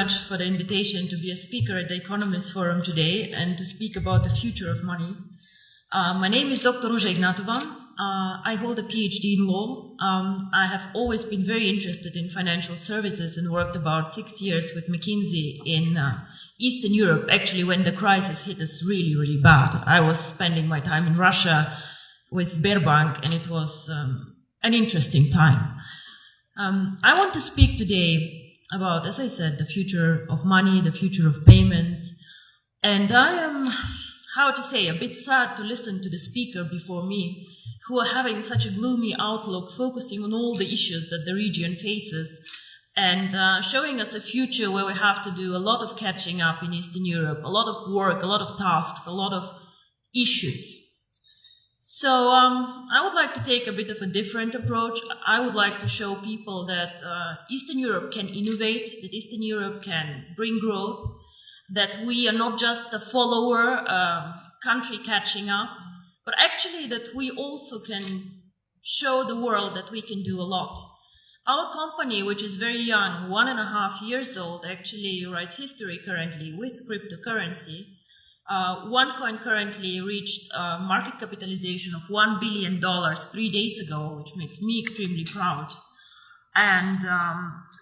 much for the invitation to be a speaker at the Economist Forum today and to speak about the future of money. My name is Dr. Ruja Ignatova. I hold a PhD in law. I have always been very interested in financial services and worked about 6 years with McKinsey in Eastern Europe, actually when the crisis hit us really, really bad. I was spending my time in Russia with Sberbank, and it was an interesting time. I want to speak today about, as I said, the future of money, the future of payments, and I am, how to say, a bit sad to listen to the speaker before me, who are having such a gloomy outlook, focusing on all the issues that the region faces, and showing us a future where we have to do a lot of catching up in Eastern Europe, a lot of work, a lot of tasks, a lot of issues. So I would like to take a bit of a different approach. I would like to show people that Eastern Europe can innovate, that Eastern Europe can bring growth, that we are not just a follower country catching up, but actually that we also can show the world that we can do a lot. Our company, which is very young, 1.5 years old, actually writes history currently with cryptocurrency. OneCoin currently reached a market capitalization of $1 billion 3 days ago, which makes me extremely proud. And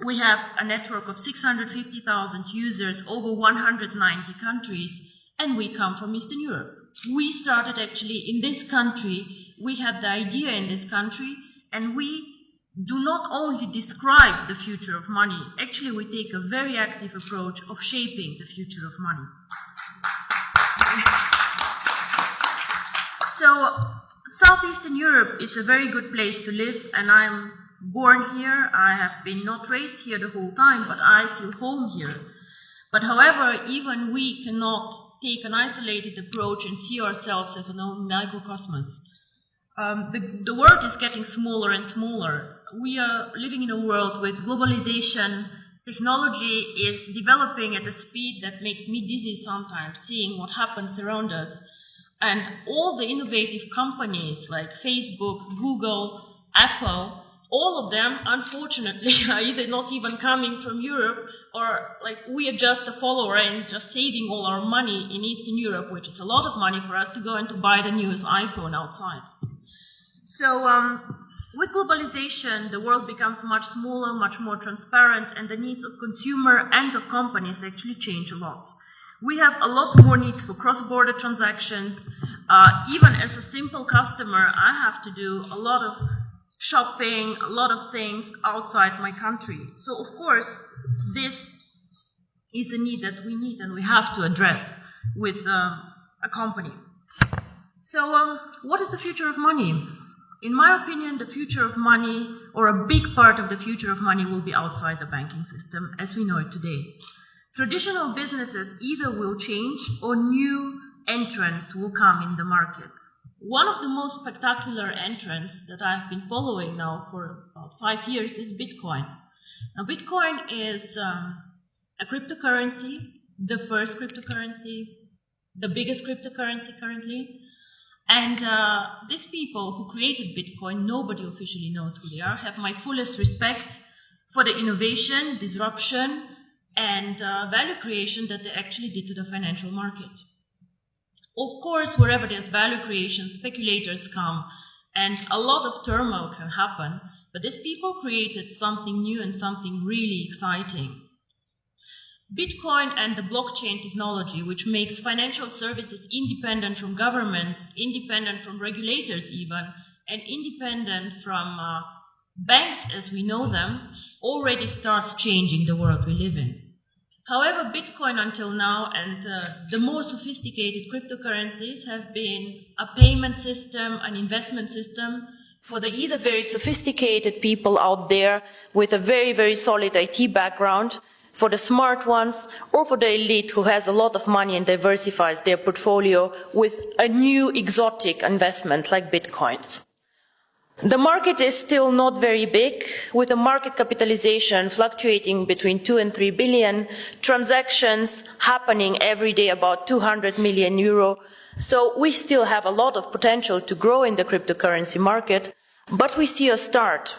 we have a network of 650,000 users over 190 countries, and we come from Eastern Europe. We started actually in this country, we had the idea in this country, and we do not only describe the future of money, actually we take a very active approach of shaping the future of money. So, Southeastern Europe is a very good place to live, and I'm born here. I have been not raised here the whole time, but I feel home here. But however, even we cannot take an isolated approach and see ourselves as an own microcosmos. The world is getting smaller and smaller. We are living in a world with globalization. Technology is developing at a speed that makes me dizzy sometimes, seeing what happens around us. And all the innovative companies like Facebook, Google, Apple, all of them, unfortunately, are either not even coming from Europe, or like we are just a follower and just saving all our money in Eastern Europe, which is a lot of money for us to go and to buy the newest iPhone outside. So with globalization, the world becomes much smaller, much more transparent, and the needs of consumer and of companies actually change a lot. We have a lot more needs for cross-border transactions. Even as a simple customer, I have to do a lot of shopping, a lot of things outside my country. So, of course, this is a need that we need and we have to address with a company. So, what is the future of money? In my opinion, the future of money, or a big part of the future of money, will be outside the banking system as we know it today. Traditional businesses either will change or new entrants will come in the market. One of the most spectacular entrants that I've been following now for about 5 years is Bitcoin. Now, Bitcoin is a cryptocurrency, the first cryptocurrency, the biggest cryptocurrency currently. And these people who created Bitcoin, nobody officially knows who they are, have my fullest respect for the innovation, disruption, and value creation that they actually did to the financial market. Of course, wherever there's value creation, speculators come, and a lot of turmoil can happen, but these people created something new and something really exciting. Bitcoin and the blockchain technology, which makes financial services independent from governments, independent from regulators even, and independent from banks as we know them, already starts changing the world we live in. However, Bitcoin until now and the more sophisticated cryptocurrencies have been a payment system, an investment system for the either very sophisticated people out there with a very, very solid IT background, for the smart ones, or for the elite who has a lot of money and diversifies their portfolio with a new exotic investment like Bitcoins. The market is still not very big, with a market capitalization fluctuating between 2 and 3 billion, transactions happening every day about 200 million euro. So we still have a lot of potential to grow in the cryptocurrency market, but we see a start.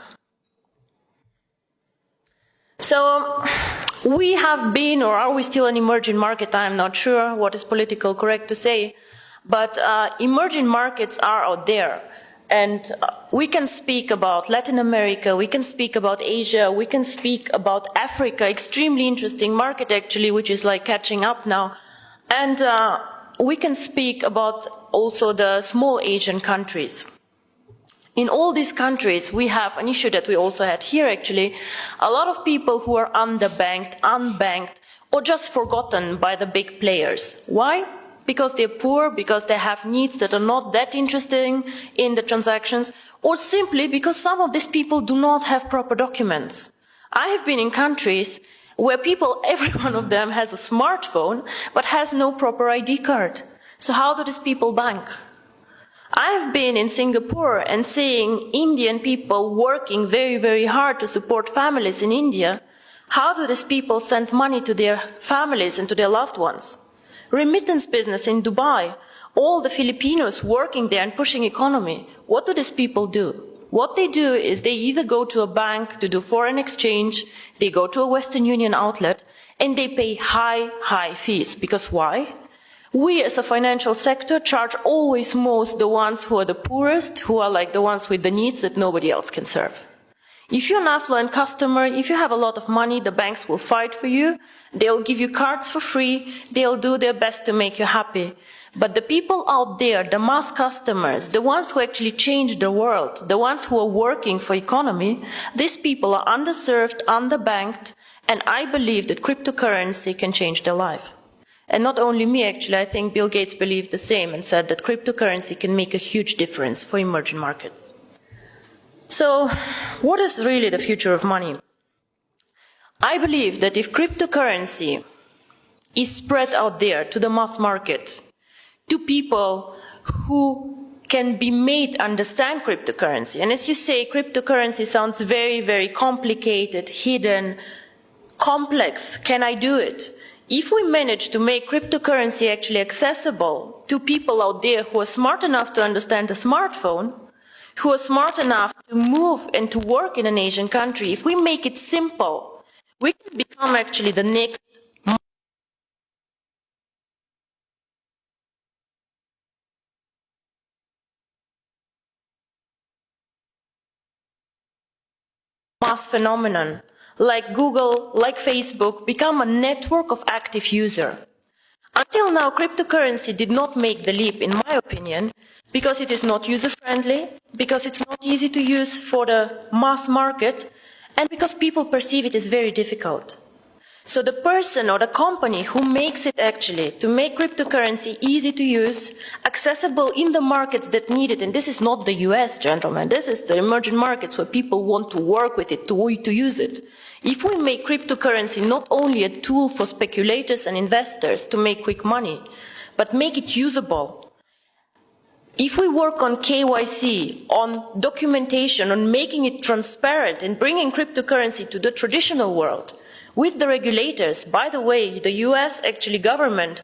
So we have been, or are we still an emerging market? I'm not sure what is politically correct to say, but emerging markets are out there. And we can speak about Latin America, we can speak about Asia, we can speak about Africa, extremely interesting market actually, which is like catching up now. And we can speak about also the small Asian countries. In all these countries, we have an issue that we also had here actually, a lot of people who are underbanked, unbanked, or just forgotten by the big players. Why? Because they're poor, because they have needs that are not that interesting in the transactions, or simply because some of these people do not have proper documents. I have been in countries where people, every one of them has a smartphone, but has no proper ID card. So how do these people bank? I have been in Singapore and seeing Indian people working very, very hard to support families in India. How do these people send money to their families and to their loved ones? Remittance business in Dubai, all the Filipinos working there and pushing economy. What do these people do? What they do is they either go to a bank to do foreign exchange, they go to a Western Union outlet, and they pay high fees. Because why? We as a financial sector charge always most the ones who are the poorest, who are like the ones with the needs that nobody else can serve. If you're an affluent customer, if you have a lot of money, the banks will fight for you, they'll give you cards for free, they'll do their best to make you happy. But the people out there, the mass customers, the ones who actually change the world, the ones who are working for economy, these people are underserved, underbanked, and I believe that cryptocurrency can change their life. And not only me, actually, I think Bill Gates believed the same and said that cryptocurrency can make a huge difference for emerging markets. So, what is really the future of money? I believe that if cryptocurrency is spread out there to the mass market, to people who can be made understand cryptocurrency, and as you say, cryptocurrency sounds very, very complicated, hidden, complex. Can I do it? If we manage to make cryptocurrency actually accessible to people out there who are smart enough to understand the smartphone, who are smart enough to move and to work in an Asian country, if we make it simple, we can become actually the next mass phenomenon, like Google, like Facebook, become a network of active users. Until now, cryptocurrency did not make the leap, in my opinion, because it is not user-friendly, because it's not easy to use for the mass market, and because people perceive it as very difficult. So the person or the company who makes it actually, to make cryptocurrency easy to use, accessible in the markets that need it, and this is not the US, gentlemen, this is the emerging markets where people want to work with it, to use it. If we make cryptocurrency not only a tool for speculators and investors to make quick money, but make it usable, if we work on KYC, on documentation, on making it transparent and bringing cryptocurrency to the traditional world, with the regulators, by the way, the US actually government,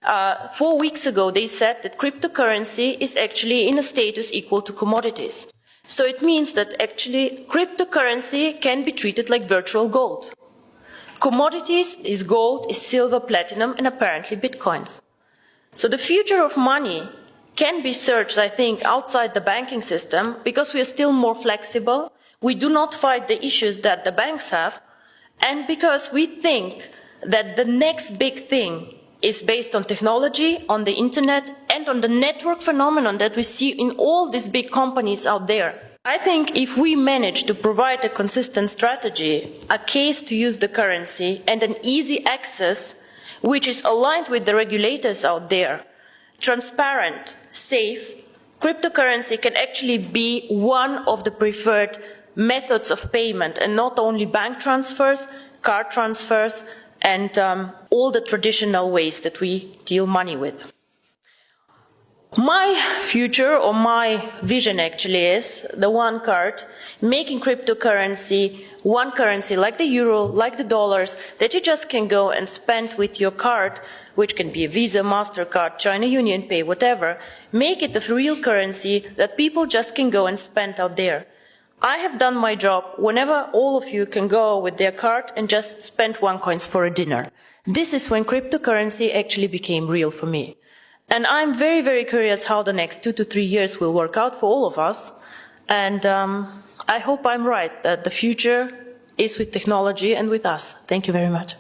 4 weeks ago, they said that cryptocurrency is actually in a status equal to commodities. So it means that actually cryptocurrency can be treated like virtual gold. Commodities is gold, is silver, platinum, and apparently bitcoins. So the future of money can be searched, I think, outside the banking system because we are still more flexible. We do not fight the issues that the banks have. And because we think that the next big thing is based on technology, on the internet, and on the network phenomenon that we see in all these big companies out there. I think if we manage to provide a consistent strategy, a case to use the currency, and an easy access, which is aligned with the regulators out there, transparent, safe, cryptocurrency can actually be one of the preferred methods of payment, and not only bank transfers, card transfers, and all the traditional ways that we deal money with. My future, or my vision actually, is the one card, making cryptocurrency one currency like the euro, like the dollars, that you just can go and spend with your card, which can be a Visa, MasterCard, China Union Pay, whatever. Make it a real currency that people just can go and spend out there. I have done my job whenever all of you can go with their card and just spend $1 for a dinner. This is when cryptocurrency actually became real for me. And I'm very, very curious how the next 2 to 3 years will work out for all of us. And I hope I'm right, that the future is with technology and with us. Thank you very much.